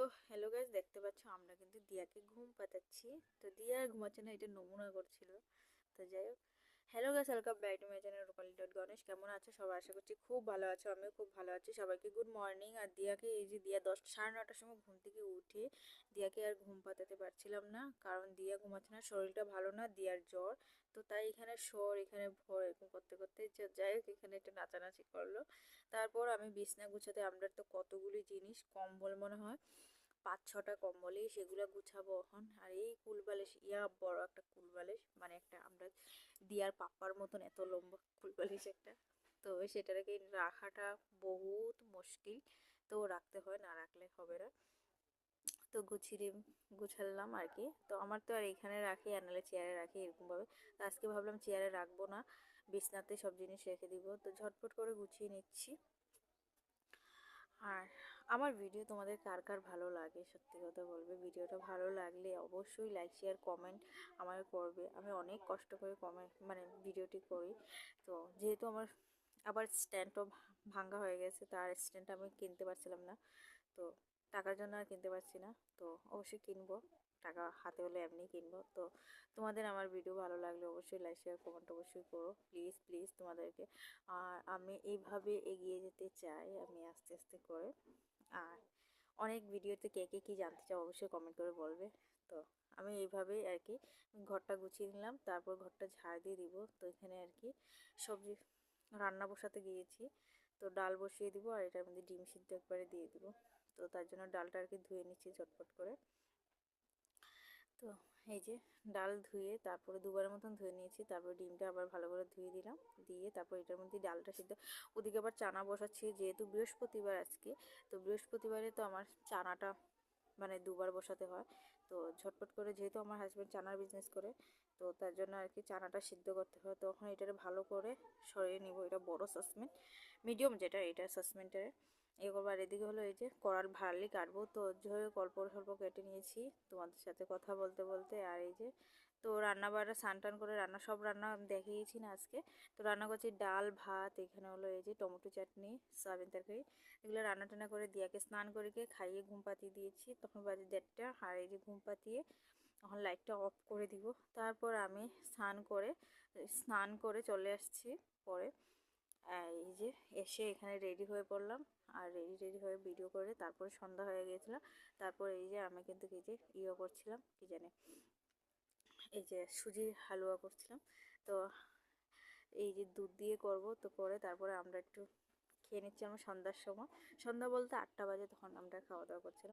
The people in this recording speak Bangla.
তো হ্যালো গাইস, দেখতে পাচ্ছ আমরা কিন্তু দিয়াকে ঘুম পাতাচ্ছি। তো দিয়া আর ঘুমাচ্ছে না, এটা নমুনা করছিল। তো যাই হোক, hello guys, welcome back to my channel Rupali dot Ganesh. কেমন আছো সবাই? আশা করছি খুব ভালো আছো, আমিও খুব ভালো আছি। সবাইকে গুড মর্নিং। আর দিয়াকে এই যে দিয়া 10 সাড়ে 9টার সময় ঘুম থেকে উঠে দিয়াকে আর ঘুম পাতাতে পারছিলাম না, কারণ দিয়া ঘুমাচ্ছে না, শরীরটা ভালো না, দিয়ার জ্বর। তো তাই এখানে শোর, এখানে ভোর, এরকম করতে করতে যাই হোক, এখানে একটা নাচানাচি করলো। তারপর আমি বিছনা গুছাতে, আমরা তো কতগুলি জিনিস, কম্বল মনে হয় 5-6টা কম্বলই, সেগুলো গুছাবো এখন। আর এই কুলবালিশ, বড় একটা কুলবালিশ, মানে একটা আমরা দিয়ার পাপ্পার মতন এত লম্বা কুলবালিশ একটা। তো সেটাকে রাখাটা বহুত মুশকিল। তো রাখতে হয়, না রাখলে হবে না। তো গুছালাম আর কি। তো আমার তো আর এখানে রাখি আর নাহলে চেয়ারে রাখি এরকমভাবে। তো আজকে ভাবলাম চেয়ারে রাখবো না, বিছনাতে সব জিনিস রেখে দিব। তো ঝটপট করে গুছিয়ে নিচ্ছি। আর আমার ভিডিও তোমাদের কার কার ভালো লাগে সত্যি কথা বলবে। ভিডিওটা ভালো লাগলে অবশ্যই লাইক শেয়ার কমেন্ট আমার করবে। আমি অনেক কষ্ট করে কমেন্ট মানে ভিডিওটি করি। তো যেহেতু আমার আবার স্ট্যান্ডও ভাঙ্গা হয়ে গেছে, তার স্ট্যান্ডটা আমি কিনতে পারছিলাম না। তো টাকার জন্য আর কিনতে পারছি না। তো অবশ্যই কিনবো, টাকা হাতে হলে এমনি কিনবো। তো তোমাদের আমার ভিডিও ভালো লাগলে অবশ্যই লাইক শেয়ার কমেন্ট অবশ্যই করো, প্লিজ প্লিজ তোমাদেরকে। আর আমি এইভাবে এগিয়ে যেতে চাই, আমি আস্তে আস্তে করে। আর অনেক ভিডিওতে কে কে কী জানতে চাও অবশ্যই কমেন্ট করে বলবে। তো আমি এইভাবেই আর কি ঘরটা গুছিয়ে নিলাম, তারপর ঘরটা ঝাড় দিয়ে দিব। তো এখানে আর কি সবজি রান্না বসাতে গিয়েছি। তো ডাল বসিয়ে দিব, আর এটার মধ্যে ডিম সিদ্ধ একবারে দিয়ে দিব। তো তার জন্য ডালটা আর কি ধুয়ে নিচ্ছি ঝটপট করে। তো এই যে ডাল ধুয়ে তারপরে দুবারের মতন ধুয়ে নিয়েছি, তারপর ডিমটা আবার ভালো করে ধুয়ে দিলাম, দিয়ে তারপর এটার মধ্যে ডালটা সিদ্ধ। ওদিকে আবার চানা বসাচ্ছি, যেহেতু বৃহস্পতিবার আজকে। তো বৃহস্পতিবারে তো আমার চানাটা মানে দুবার বসাতে হয়। তো ঝটপট করে, যেহেতু আমার হাজব্যান্ড চানার বিজনেস করে, তো তার জন্য আর কি চানাটা সিদ্ধ করতে হয়। তখন এটারে ভালো করে সরিয়ে নিব। এটা বড় সসপ্যান, মিডিয়াম যেটা, এটা সসপ্যানটারে এবার এদিকে হলো এই যে কড়ার ভার্লি কাটবো। তো যাই হোক অল্প স্বল্প কেটে নিয়েছি তোমাদের সাথে কথা বলতে বলতে। আর এই যে তো রান্না বাড়া স্নান টান করে রান্না, সব রান্না দেখিয়েছি না আজকে। তো রান্না করছি ডাল ভাত, এখানে হলো এই যে টমেটো চাটনি, সয়াবিন তরকারি, এগুলো রান্না টান্না করে দিয়াকে স্নান করে খাইয়ে ঘুম পাতিয়ে দিয়েছি। তখন বাজে 1:30। আর এই যে ঘুম পাতিয়ে এখন লাইটটা অফ করে দিব। তারপর আমি স্নান করে চলে আসছি পরে। এই যে এসে এখানে রেডি হয়ে পড়লাম। আর রেডি হয়ে ভিডিও করে তারপরে সন্ধ্যা হয়ে গিয়েছিল। তারপর এই যে আমি কিন্তু এই যে করছিলাম কি জানে, এই যে সুজির হালুয়া করছিলাম। তো এই যে দুধ দিয়ে করব। তো করে তারপরে আমরা একটু খেয়ে নিচ্ছি। আমরা সন্ধ্যার সময়, সন্ধ্যা বলতে 8টা বাজে, তখন আমরা খাওয়া দাওয়া করছিলাম।